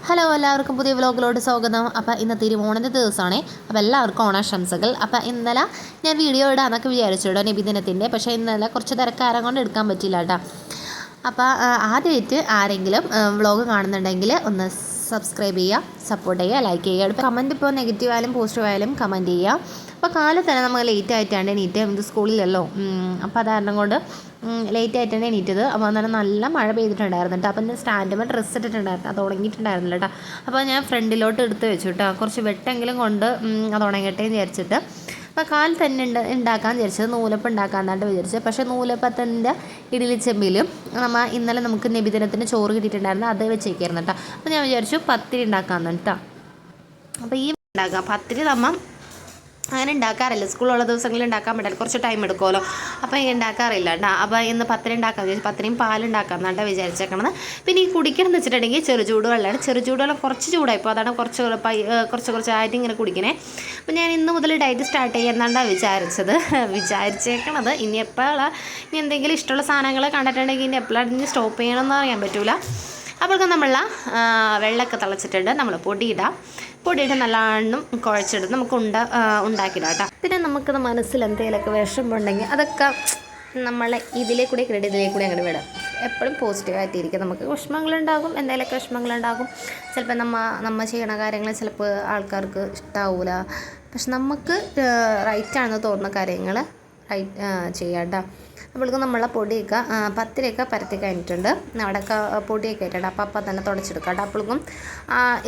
Hello, എല്ലാവർക്കും പുതിയ വ്ലോഗിലോട്ട് സ്വാഗതം. അപ്പോൾ ഇന്ന് തിരുവോണത്തിൻ്റെ ദിവസമാണ്. അപ്പോൾ എല്ലാവർക്കും ഓണാശംസകൾ. അപ്പോൾ ഇന്നലെ ഞാൻ വീഡിയോ ഇടാമെന്നൊക്കെ വിചാരിച്ചു കേട്ടോ, നബിദിനത്തിൻ്റെ. പക്ഷേ ഇന്നലെ കുറച്ച് തിരക്കാരം കൊണ്ട് എടുക്കാൻ പറ്റില്ല കേട്ടോ. അപ്പോൾ ആദ്യമായിട്ട് ആരെങ്കിലും വ്ലോഗ് കാണുന്നുണ്ടെങ്കിൽ ഒന്ന് സബ്സ്ക്രൈബ് ചെയ്യുക, സപ്പോർട്ട് ചെയ്യുക, ലൈക്ക് ചെയ്യുക. ഇപ്പോൾ കമൻറ്റ് ഇപ്പോൾ നെഗറ്റീവ് ആയാലും പോസിറ്റീവ് ആയാലും കമൻറ്റ് ചെയ്യുക. അപ്പോൾ കാലത്ത് തന്നെ നമ്മൾ ലേറ്റ് ആയിട്ടാണ് എണീറ്റ്, ഇത് സ്കൂളിലല്ലോ. അപ്പോൾ അത് കാരണം കൊണ്ട് ലേറ്റ് ആയിട്ടാണ് എണീറ്റത്. അപ്പോൾ അന്നേരം നല്ല മഴ പെയ്തിട്ടുണ്ടായിരുന്നു കേട്ടോ. അപ്പോൾ ഞാൻ സ്റ്റാൻഡുമ്പോൾ ഡ്രസ്സ് ഇട്ടിട്ടുണ്ടായിരുന്നു, അത് ഉണങ്ങിയിട്ടുണ്ടായിരുന്നില്ല കേട്ടോ. അപ്പോൾ ഞാൻ ഫ്രണ്ടിലോട്ട് എടുത്ത് വെച്ചു കേട്ടോ, കുറച്ച് വെട്ടെങ്കിലും കൊണ്ട് അത് ഉണങ്ങട്ടെ എന്ന് വിചാരിച്ചിട്ട്. അപ്പോൾ കാൽ തന്നെ ഉണ്ടാക്കാമെന്ന് വിചാരിച്ചത്, നൂലപ്പം ഉണ്ടാക്കാമെന്നായിട്ട് വിചാരിച്ചത്. പക്ഷേ നൂലപ്പത്തിൻ്റെ ഇഡ്ഡലിച്ചെമ്പിലും ഇന്നലെ നമുക്ക് നബിദിനത്തിന് ചോറ് കിട്ടിയിട്ടുണ്ടായിരുന്നു, അത് വെച്ചേക്കായിരുന്നു കേട്ടോ. അപ്പോൾ ഞാൻ വിചാരിച്ചു പത്തിരി ഉണ്ടാക്കാമെന്ന് കേട്ടോ. അപ്പോൾ ഈ ഉണ്ടാക്കാം പത്തിരി അങ്ങനെ ഉണ്ടാക്കാറില്ല, സ്കൂളുള്ള ദിവസങ്ങളിൽ ഉണ്ടാക്കാൻ പറ്റില്ല, കുറച്ച് ടൈം എടുക്കുമല്ലോ. അപ്പോൾ ഉണ്ടാക്കാറില്ല കേട്ടോ. അപ്പോൾ ഇന്ന് പത്തിരി ഉണ്ടാക്കാൻ വിചാരിച്ചു, പത്തിരിയും പാലുണ്ടാക്കാം എന്നാണ് വിചാരിച്ചേക്കണത്. പിന്നെ ഈ കുടിക്കണം എന്ന് വെച്ചിട്ടുണ്ടെങ്കിൽ ചെറുചൂട് വെള്ളമാണ്. ചെറുചൂട് വെള്ളം കുറച്ച് ചൂടായിപ്പോൾ അതാണ് കുറച്ചായിട്ട് ഇങ്ങനെ കുടിക്കണേ. അപ്പോൾ ഞാൻ ഇന്ന് മുതൽ ഡയറ്റ് സ്റ്റാർട്ട് ചെയ്യാമെന്നാണ് വിചാരിച്ചേക്കണത്. ഇനി എന്തെങ്കിലും ഇഷ്ടമുള്ള സാധനങ്ങൾ കണ്ടിട്ടുണ്ടെങ്കിൽ ഇനി എപ്പോഴാണ് സ്റ്റോപ്പ് ചെയ്യണമെന്ന് അറിയാൻ പറ്റില്ല. അപ്പോഴൊക്കെ വെള്ളമൊക്കെ തിളച്ചിട്ടുണ്ട്, നമ്മൾ പൊടിയിട്ട് നല്ലോണം കുഴച്ചെടുത്ത് നമുക്ക് ഉണ്ടാക്കിയിടാം കേട്ടോ. പിന്നെ നമുക്കത് മനസ്സിൽ എന്തെങ്കിലുമൊക്കെ വിഷമമുണ്ടെങ്കിൽ അതൊക്കെ നമ്മളെ ഇതിലേ കൂടെ അങ്ങനെ വിടാം. എപ്പോഴും പോസിറ്റീവായിട്ടിരിക്കും. നമുക്ക് വിഷമങ്ങളുണ്ടാകും, എന്തെങ്കിലുമൊക്കെ വിഷമങ്ങളുണ്ടാകും. ചിലപ്പോൾ നമ്മൾ ചെയ്യണ കാര്യങ്ങൾ ചിലപ്പോൾ ആൾക്കാർക്ക് ഇഷ്ടാവില്ല. പക്ഷെ നമുക്ക് റൈറ്റാണെന്ന് തോന്നുന്ന കാര്യങ്ങൾ ചെയ്യാം കേട്ടോ. അപ്പോഴേക്കും നമ്മളെ പത്തിരിയൊക്കെ പരത്തി കഴിഞ്ഞിട്ടുണ്ട്, അവിടെയൊക്കെ പൊടിയൊക്കെ ആയിട്ടുണ്ട്. അപ്പം തന്നെ തുടച്ചെടുക്കാം കേട്ടോ. അപ്പോഴേക്കും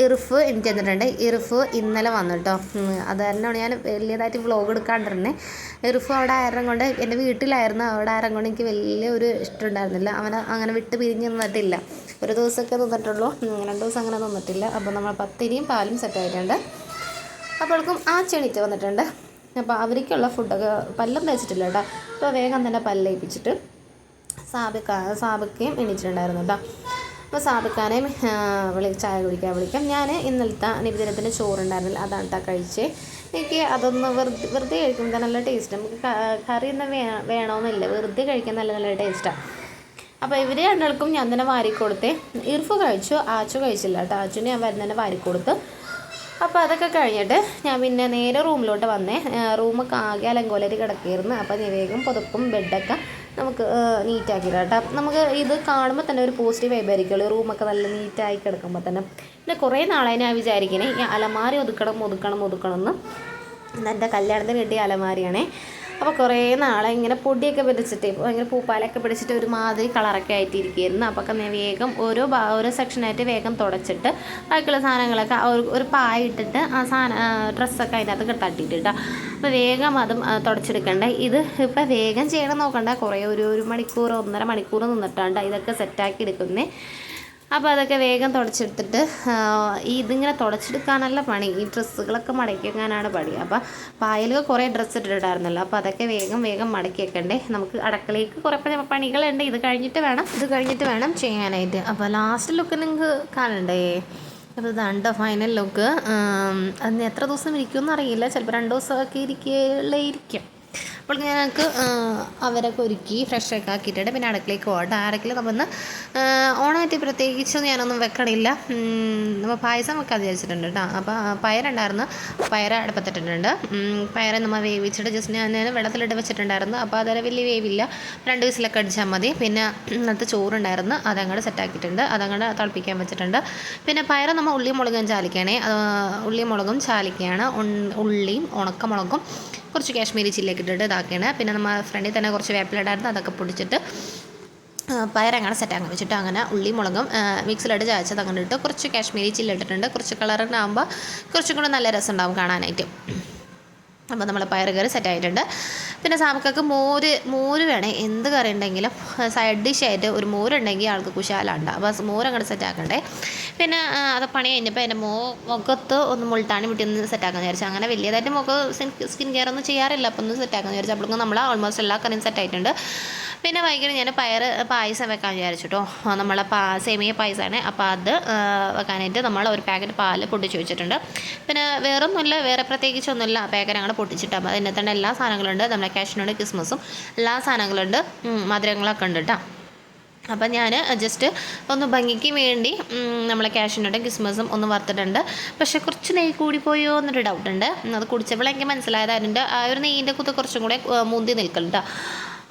ഇറുഫ് എനിക്ക് തന്നിട്ടുണ്ട്. ഇറുഫ് ഇന്നലെ വന്നു കേട്ടോ. അത് തന്നെയാണ് ഞാൻ വലിയതായിട്ട് വ്ലോഗ് എടുക്കാണ്ടിരുന്നത്. ഇറുഫ് അവിടെ ആയിരം കൊണ്ട് എൻ്റെ വീട്ടിലായിരുന്നു, അവിടെ ആയിരം കൊണ്ട് എനിക്ക് വലിയൊരു ഇഷ്ടം ഉണ്ടായിരുന്നില്ല. അവനെ അങ്ങനെ വിട്ട് പിരിഞ്ഞ് നിന്നിട്ടില്ല. ഒരു ദിവസമൊക്കെ നിന്നിട്ടുള്ളൂ, 2 ദിവസം അങ്ങനെ നിന്നിട്ടില്ല. അപ്പോൾ നമ്മൾ പത്തിരിയും പാലും സെറ്റായിട്ടുണ്ട്. അപ്പോഴേക്കും ആ ചെണിറ്റ് വന്നിട്ടുണ്ട്. അപ്പോൾ അവർക്കുള്ള ഫുഡൊക്കെ പല്ലും തേച്ചിട്ടില്ല കേട്ടോ. അപ്പോൾ വേഗം തന്നെ പല്ലേപ്പിച്ചിട്ട് സാബിക്കയും എണീച്ചിട്ടുണ്ടായിരുന്നു കേട്ടോ. അപ്പോൾ സാബിക്കാനെയും ചായ കുടിക്കാൻ വിളിക്കാം. ഞാൻ ഇന്നലത്തെ നബിദിനത്തിൻ്റെ ചോറുണ്ടായിരുന്നില്ല, അതാണ് കേട്ടോ കഴിച്ചേ. എനിക്ക് അതൊന്ന് വെറുതെ കഴിക്കുമ്പോൾ നല്ല ടേസ്റ്റ്. നമുക്ക് കറിയൊന്നും വേണമെന്നില്ല, വെറുതെ കഴിക്കാൻ നല്ല ടേസ്റ്റാണ്. അപ്പോൾ ഇവർ രണ്ടാൾക്കും ഞാൻ തന്നെ വാരിക്കൊടുത്തേ. ഇർഫ് കഴിച്ചു, ആച്ചു കഴിച്ചില്ല കേട്ടോ. ആച്ചുവിന് ഞാൻ വരുന്നതന്നെ വാരിക്കൊടുത്ത്. അപ്പോൾ അതൊക്കെ കഴിഞ്ഞിട്ട് ഞാൻ പിന്നെ നേരെ റൂമിലോട്ട് വന്നേ. റൂമൊക്കെ ആകെ അലങ്കോലരി കിടക്കുകയായിരുന്നു. അപ്പോൾ വേഗം പുതപ്പും ബെഡൊക്കെ നമുക്ക് നീറ്റാക്കിയിടാം കേട്ടോ. നമുക്ക് ഇത് കാണുമ്പോൾ തന്നെ ഒരു പോസിറ്റീവ് വൈബായിരിക്കുമല്ലോ, റൂമൊക്കെ നല്ല നീറ്റായി കിടക്കുമ്പോൾ തന്നെ. പിന്നെ കുറേ നാളായി ഞാൻ വിചാരിക്കണേ ഈ അലമാരി ഒതുക്കണം എന്ന്. എൻ്റെ കല്യാണത്തിന് കിട്ടിയ അലമാരിയാണേ. അപ്പോൾ കുറേ നാളെ ഇങ്ങനെ പൊടിയൊക്കെ പിടിച്ചിട്ട് ഭയങ്കര പൂപ്പാലൊക്കെ പിടിച്ചിട്ട് ഒരുമാതിരി കളറൊക്കെ ആയിട്ടിരിക്കുകയായിരുന്നു. അപ്പോൾ വേഗം ഓരോ സെക്ഷനായിട്ട് വേഗം തുടച്ചിട്ട് ബാക്കിയുള്ള സാധനങ്ങളൊക്കെ ഒരു പായിട്ടിട്ട് ഡ്രസ്സൊക്കെ അതിനകത്ത് തട്ടിയിട്ടിട്ടാ. അപ്പോൾ വേഗം അതും തുടച്ചെടുക്കണ്ട. ഇത് ഇപ്പോൾ വേഗം ചെയ്യണം നോക്കണ്ട, കുറേ ഒരു മണിക്കൂർ 1.5 മണിക്കൂർ നിന്നിട്ടാണ്ട് ഇതൊക്കെ സെറ്റാക്കി എടുക്കുന്നേ. അപ്പോൾ അതൊക്കെ വേഗം തുടച്ചെടുത്തിട്ട് ഇതിങ്ങനെ തുടച്ചെടുക്കാനല്ല പണി, ഈ ഡ്രസ്സുകളൊക്കെ മടക്കി വെക്കാനാണ് പണി. അപ്പോൾ പായലൊക്കെ കുറേ ഡ്രസ്സ് ഇട്ടിട്ടുണ്ടായിരുന്നല്ലോ, അപ്പോൾ അതൊക്കെ വേഗം മടക്കി വെക്കണ്ടേ. നമുക്ക് അടുക്കളയ്ക്ക് കുറേ പണികളുണ്ട്, ഇത് കഴിഞ്ഞിട്ട് വേണം ചെയ്യാനായിട്ട്. അപ്പോൾ ലാസ്റ്റ് ലുക്ക് നിങ്ങൾക്ക് കാണണ്ടേ. അപ്പോൾ ഇതാണ്ടോ ഫൈനൽ ലുക്ക്. അതിന് എത്ര ദിവസം ഇരിക്കുമെന്ന് അറിയില്ല, ചിലപ്പോൾ 2 ദിവസമൊക്കെ ഇരിക്കും. അപ്പോൾ ഞങ്ങൾക്ക് അവരൊക്കെ ഒരുക്കി ഫ്രഷൊക്കെ ആക്കിയിട്ടുണ്ട്. പിന്നെ അടുക്കളയ്ക്ക് പോകട്ടെ. അടുക്കള നമ്മൾ ഓണമായിട്ട് പ്രത്യേകിച്ചൊന്നും ഞാനൊന്നും വെക്കണില്ല. നമ്മൾ പായസം വെക്കാൻ വിചാരിച്ചിട്ടുണ്ട് കേട്ടോ. അപ്പോൾ പയറുണ്ടായിരുന്നു, പയർ അടുപ്പത്തിട്ടിട്ടുണ്ട്. പയർ നമ്മൾ വേവിച്ചിട്ട് ജസ്റ്റ് ഞാൻ വെള്ളത്തിലിട്ട് വെച്ചിട്ടുണ്ടായിരുന്നു. അപ്പോൾ അതിൽ വലിയ വേവില്ല, 2 വിസിലൊക്കെ അടിച്ചാൽ മതി. പിന്നെ ഇന്നത്തെ ചോറുണ്ടായിരുന്നു, അതങ്ങോട്ട് സെറ്റാക്കിയിട്ടുണ്ട്, അതങ്ങോട്ട് തിളപ്പിക്കാൻ വെച്ചിട്ടുണ്ട്. പിന്നെ പയർ നമ്മൾ ഉള്ളിയും മുളകും ചാലിക്കുകയാണേ, ഉള്ളിയും മുളകും ചാലിക്കുകയാണ്. ഉള്ളിയും ഉണക്കമുളകും കുറച്ച് കാശ്മീരി ചില്ലിയൊക്കെ ഇട്ടിട്ട് ഇതാക്കുകയാണ്. പിന്നെ നമ്മൾ ഫ്രണ്ടിൽ തന്നെ കുറച്ച് വേപ്പിലിടായിരുന്നു, അതൊക്കെ പൊടിച്ചിട്ട് പയറങ്ങനെ സെറ്റാക്കാൻ വെച്ചിട്ട് അങ്ങനെ ഉള്ളി മുളകും മിക്സിലിട്ട് ചായച്ചത് അങ്ങനെ ഇട്ട് കുറച്ച് കാശ്മീരി ചില്ലി ഇട്ടിട്ടുണ്ട്. കുറച്ച് കളറിനാകുമ്പോൾ കുറച്ചും കൂടെ നല്ല രസം ഉണ്ടാവും കാണാനായിട്ട്. അപ്പോൾ നമ്മൾ പയർ കറി സെറ്റായിട്ടുണ്ട്. പിന്നെ സാമക്കൊക്കെ മോര് വേണേ, എന്ത് കറി ഉണ്ടെങ്കിലും സൈഡ് ഡിഷായിട്ട് ഒരു മോരുണ്ടെങ്കിൽ ആൾക്ക് കുശാലുണ്ട്. അപ്പോൾ മോരങ്ങോട്ട് സെറ്റാക്കണ്ടേ. പിന്നെ അത് പണി കഴിഞ്ഞപ്പോൾ എൻ്റെ മുഖത്ത് ഒന്ന് മുൾട്ടാണി മുട്ടി ഒന്ന് സെറ്റാക്കാന്ന് വിചാരിച്ചു. അങ്ങനെ വലിയതായിട്ട് സ്കിൻ കെയർ ഒന്നും ചെയ്യാറില്ല, അപ്പോൾ ഒന്ന് സെറ്റാക്കാന്ന് വിചാരിച്ചു. അപ്പോഴേക്കും നമ്മൾ ഓൾമോസ്റ്റ് എല്ലാ കറിയും സെറ്റായിട്ടുണ്ട്. പിന്നെ വൈകിട്ട് ഞാൻ പായസം വെക്കാൻ വിചാരിച്ചു കേട്ടോ. നമ്മളെ സേമിയ പായസമാണ്. അപ്പോൾ അത് വെക്കാനായിട്ട് നമ്മൾ ഒരു പാക്കറ്റ് പാല് പൊട്ടിച്ച് വെച്ചിട്ടുണ്ട്. പിന്നെ വേറെ പ്രത്യേകിച്ചൊന്നുമില്ല, പാക്കറ്റ് അങ്ങനെ പൊട്ടിച്ചിട്ട്. അപ്പോൾ അതിൻ്റെ തന്നെ എല്ലാ സാധനങ്ങളുണ്ട്, നമ്മളെ കാഷ്യൂണ്ട്, കിസ്മസും എല്ലാ സാധനങ്ങളുണ്ട്, മധുരങ്ങളൊക്കെ ഉണ്ട് കേട്ടോ. അപ്പം ഞാൻ ജസ്റ്റ് ഒന്ന് ഭംഗിക്ക് വേണ്ടി നമ്മളെ കാഷ്യൂനട്ടും കിസ്മസും ഒന്ന് വറുത്തിട്ടുണ്ട്. പക്ഷേ കുറച്ച് നെയ്യ് കൂടിപ്പോയോ എന്നൊരു ഡൗട്ടുണ്ട്. അത് കുടിച്ചപ്പോൾ എനിക്ക് മനസ്സിലായത് അതിൻ്റെ ആ ഒരു നെയ്യിൻ്റെ കുത്ത് കുറച്ചും കൂടെ മുന്തി നിൽക്കുന്നുണ്ട്.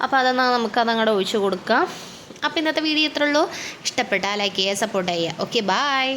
അപ്പോൾ നമുക്കതങ്ങോട്ട് ഒഴിച്ച് കൊടുക്കാം. അപ്പോൾ ഇന്നത്തെ വീഡിയോ ഇത്രേ ഉള്ളൂ. ഇഷ്ടപ്പെട്ടാൽ ലൈക്ക് ചെയ്യുക, സപ്പോർട്ട് ചെയ്യുക. Okay, bye.